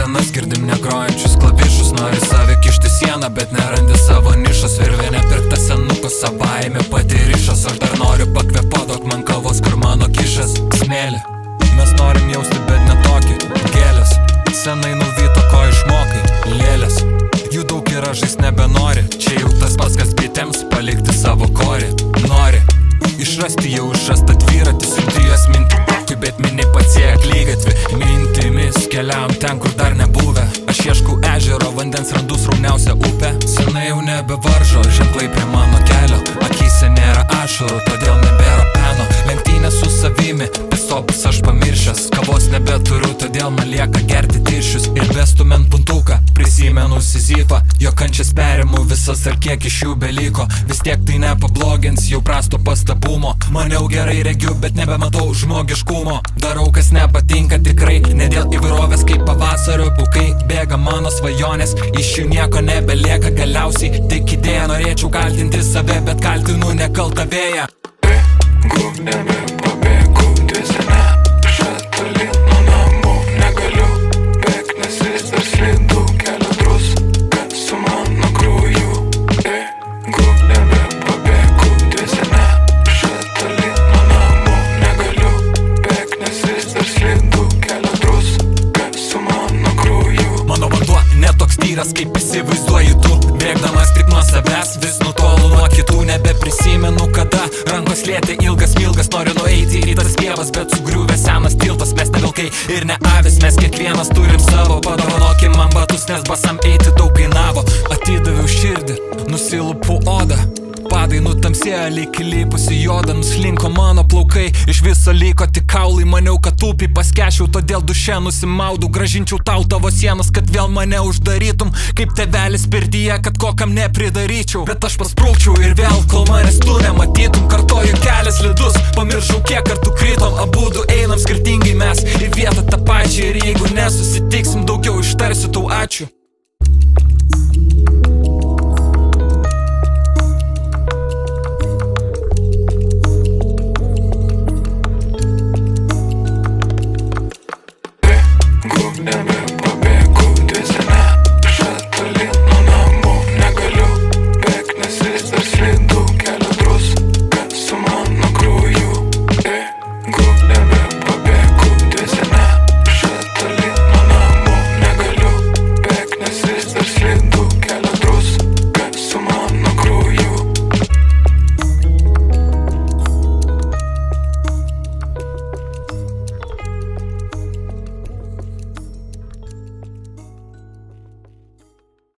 dienas girdim negrojančius klavišus. Nori save kišti sieną, bet nerandi savo nišos. Virvė nepirkta senuko, savaime pati ryšas. Aš dar noriu pakvėpodok man kavos, kur mano kišas. Smėlė, mes norim jausti, bet ne tokį. Gėlės, senai nuvyto, ko išmokai. Lėlės, jų daug yra, žais nebenori. Čia jau tas pats, kas bitėms palikti savo korį. Nori išrasti jau išrastą dviratį, siunti juos minti, bet mini patsėja klygatvį. Mintimis keliavom ten, kur dar nebuvę. Aš ieškau ežero vandens, randu srauniausią upę. Senai jau nebevaržo ženklai prie mano kelio. Akyse nėra ašarų, todėl nebėra peno. Lenktynė su savimi, pisopus aš pamiršęs. Kavos nebeturiu, todėl man lieka gerti tiršius. Ir bestument puntuką, prisimenu Sizifą. Jo kančias perimu visas, ar kiek iš jų beliko. Vis tiek tai nepablogins jau prasto pastabumo. Maniau gerai regiu, bet nebematau žmogiškumo. Darau kas nepatinka tikrai, ne dėl įvairovės, kaip pavasario pūkai. Bėga mano svajonės, iš jų nieko nebelieka galiausiai. Tik idėją norėčiau kaltinti save, bet kaltinu nekaltą vėją. Bėgu, nebepabėgu, tiesa ne, šatali nuo namų negaliu. Bėg, nes vis dar slidu kelio druską su mano krauju. Bėgu, nebepabėgu, tiesa ne, šatali nuo namų negaliu. Bėg, nes vis dar slidu kelio druską su mano krauju. Mano vanduo netoks tyras, kaip įsivaizduoji tu. Bėgdamas tik nuo savęs, vis nutolu nuo kitų. Nebeprisimenu kada, rankos lietė ilgas milgas. Noriu nueiti į tas pievas, bet sugriuvė senas tiltas. Mes ne vilkai ir ne avis, mes kiekvienas turim savo. Padovanokim man batus, nes basam eiti daug kainavo. Atidaviau širdį, nusilupu odą. Padai nutamsėjo, lyg įlipusi jodą. Nuslinko mano plaukai, iš viso liko tik kaulai. Maniau, kad upį paskešiau, todėl duše nusimaudau. Gražinčiau tau tavo sienas, kad vėl mane uždarytum. Kaip tėvelis pirtyje, kad kokam nepridaryčiau. Bet aš pasprūkčiau ir vėl, kol manęs tu nematytum. Kartoju kelias slidus, pamiršau kiek kartų krytom. Abudu einam skirtingai mes į vietą tą pačią. Ir jeigu nesusitiksim, daugiau ištarsiu tau ačiū.